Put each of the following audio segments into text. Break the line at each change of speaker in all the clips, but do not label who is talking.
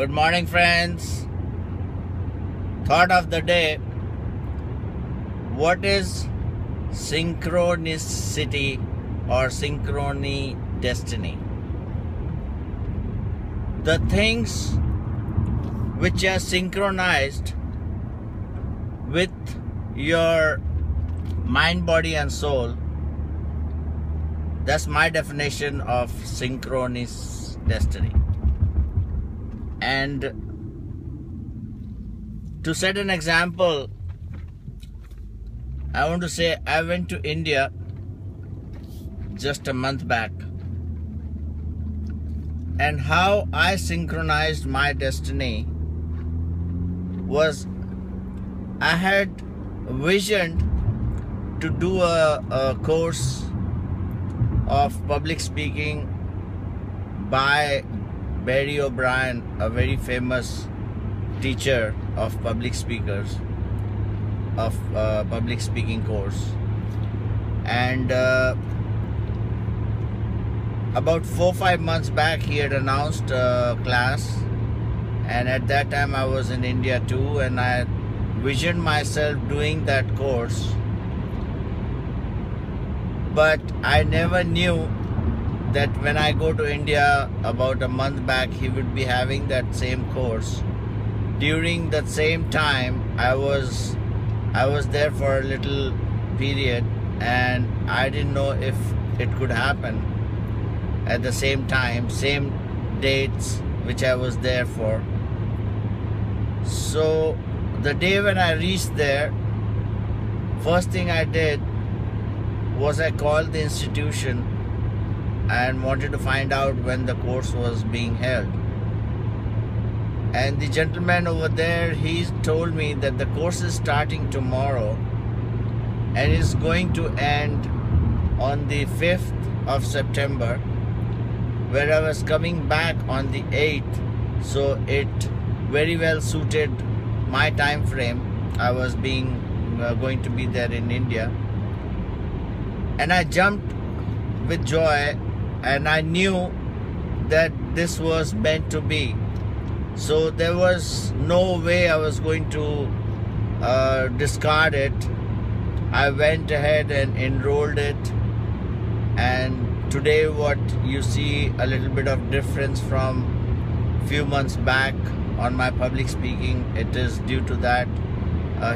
Good morning, friends. Thought of the day: what is synchronicity or synchrony destiny? The things which are synchronized with your mind, body, and soul. That's my definition of synchronous destiny. And to set an example, I want to say I went to India just a month back, and how I synchronized my destiny was I had visioned to do a course of public speaking by Barry O'Brien, a very famous teacher of public speakers, of public speaking course. And about 4-5 months back, he had announced a class, and at that time I was in India too, and I visioned myself doing that course. But I never knew that when I go to India about a month back, he would be having that same course. During that same time, I was there for a little period, and I didn't know if it could happen at the same time, same dates which I was there for. So the day when I reached there, first thing I did was I called the institution and wanted to find out when the course was being held. And the gentleman over there, he told me that the course is starting tomorrow and is going to end on the 5th of September, where I was coming back on the 8th, so it very well suited my time frame. I was going to be there in India, and I jumped with joy, and I knew that this was meant to be. So there was no way I was going to discard it. I went ahead and enrolled it, and today what you see a little bit of difference from few months back on my public speaking, it is due to that.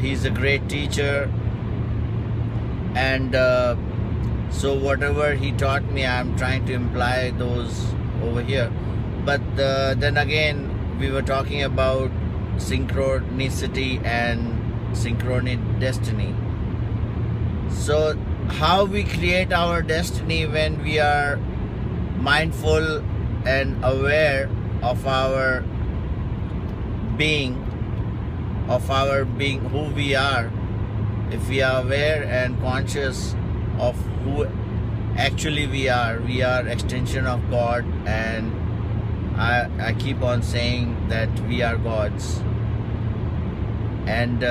He's a great teacher, and so whatever he taught me, I'm trying to imply those over here. But then again, we were talking about synchronicity and synchronic destiny. So how we create our destiny when we are mindful and aware of our being, who we are. If we are aware and conscious of who actually we are extension of God, and I keep on saying that we are gods. And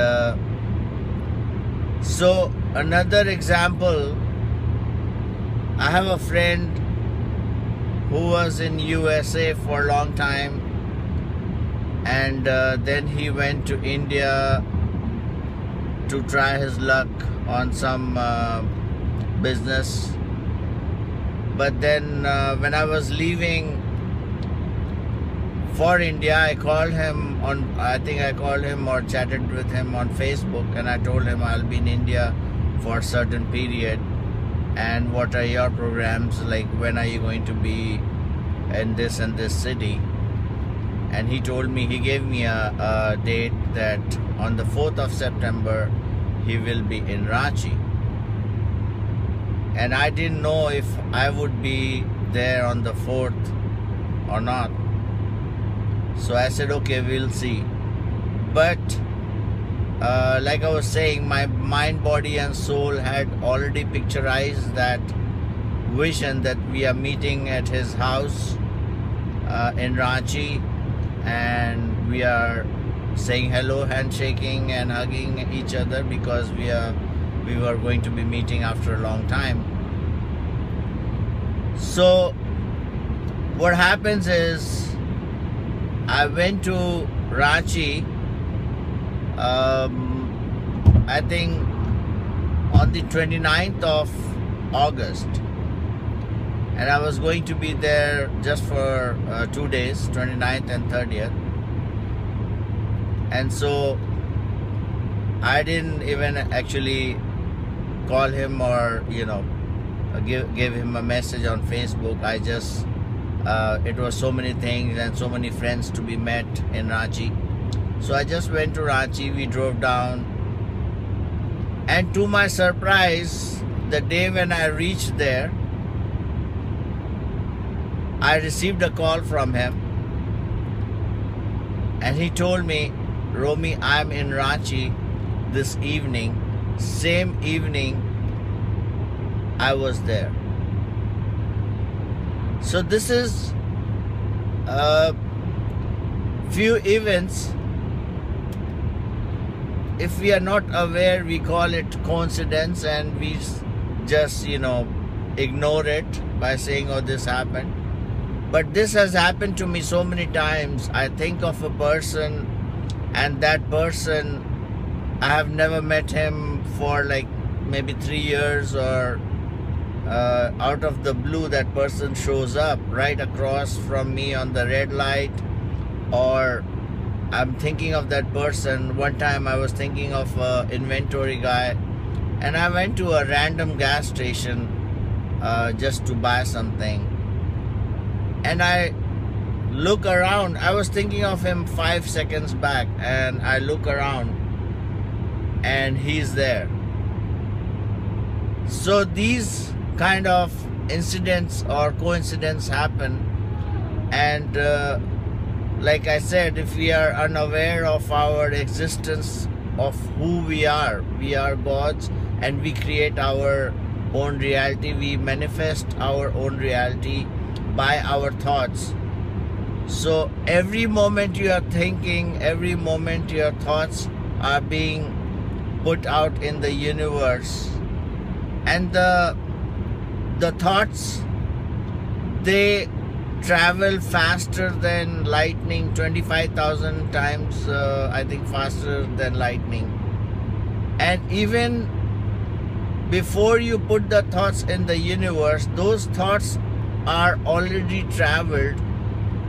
so another example, I have a friend who was in USA for a long time, and then he went to India to try his luck on some business. But then when I was leaving for India, I called him or chatted with him on Facebook, and I told him I'll be in India for a certain period, and what are your programs, like when are you going to be in this and this city. And he told me, he gave me a date that on the 4th of September he will be in Ranchi, and I didn't know if I would be there on the 4th or not. So I said, okay, we'll see. But like I was saying, my mind, body, and soul had already picturized that vision that we are meeting at his house in Ranchi, and we are saying hello, handshaking and hugging each other, because we were going to be meeting after a long time. So what happens is, I went to Ranchi, I think on the 29th of August, and I was going to be there just for 2 days, 29th and 30th. And so I didn't even actually call him or give him a message on Facebook. I just it was so many things and so many friends to be met in Ranchi. So I just went to Ranchi. We drove down, and to my surprise, the day when I reached there, I received a call from him, and he told me, Romy, I'm in Ranchi this evening. Same evening I was there. So this is a few events. If we are not aware, we call it coincidence, and we just ignore it by saying, oh, this happened. But this has happened to me so many times. I think of a person, and that person, I have never met him for like maybe 3 years, or out of the blue that person shows up right across from me on the red light, or I'm thinking of that person. One time I was thinking of an inventory guy, and I went to a random gas station just to buy something, and I look around. I was thinking of him 5 seconds back, and I look around and he's there. So these kind of incidents or coincidences happen, and like I said, if we are unaware of our existence, of who we are gods, and we create our own reality. We manifest our own reality by our thoughts. So every moment you are thinking, every moment your thoughts are being put out in the universe, and the thoughts, they travel faster than lightning, 25,000 times I think faster than lightning. And even before you put the thoughts in the universe, those thoughts are already traveled,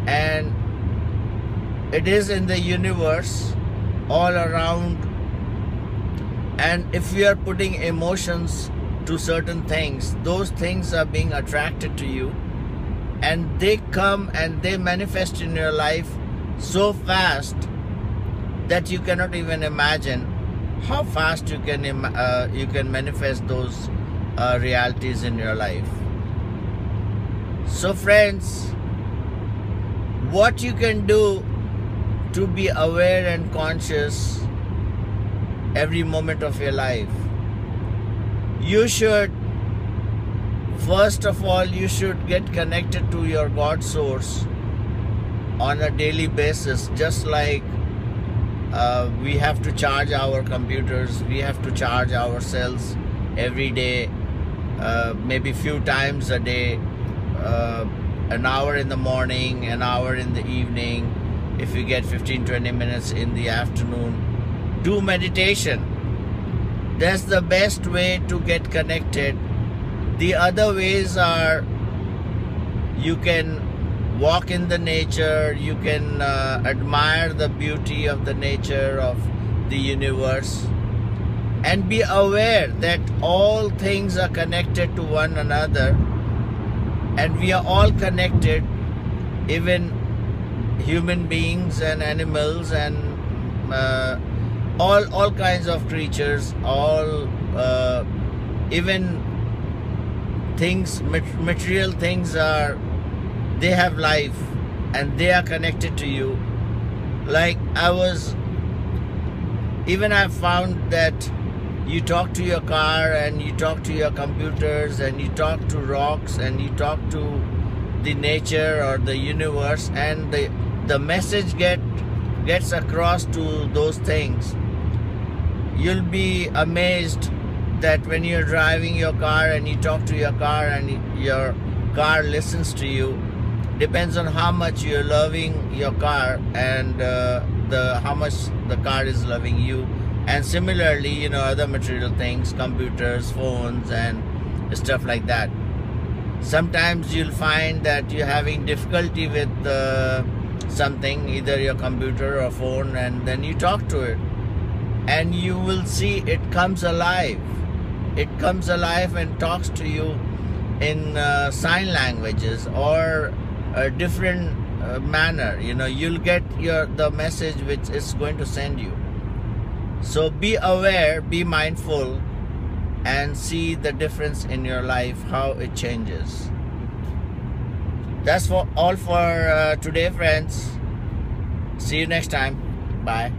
and it is in the universe all around. And if we are putting emotions to certain things, those things are being attracted to you, and they come and they manifest in your life so fast that you cannot even imagine how fast you can manifest those realities in your life. So friends, what you can do to be aware and conscious every moment of your life, you should, first of all, you should get connected to your God source on a daily basis. Just like we have to charge our computers, we have to charge ourselves every day, maybe few times a day, an hour in the morning, an hour in the evening. If you get 15-20 minutes in the afternoon, do meditation. That's the best way to get connected. The other ways are, you can walk in the nature, you can admire the beauty of the nature of the universe, and be aware that all things are connected to one another, and we are all connected, even human beings and animals and all kinds of creatures, all even things, material things they have life, and they are connected to you. Like I've found that you talk to your car, and you talk to your computers, and you talk to rocks, and you talk to the nature or the universe, and the message gets across to those things. You'll be amazed that when you're driving your car and you talk to your car and your car listens to you, depends on how much you're loving your car and how much the car is loving you. And similarly, you know, other material things, computers, phones, and stuff like that. Sometimes you'll find that you're having difficulty with something, either your computer or phone, and then you talk to it, and you will see it comes alive. It comes alive and talks to you in sign languages or a different manner. You know, you'll get the message which it's going to send you. So be aware, be mindful, and see the difference in your life, how it changes. That's all for today, friends. See you next time. Bye.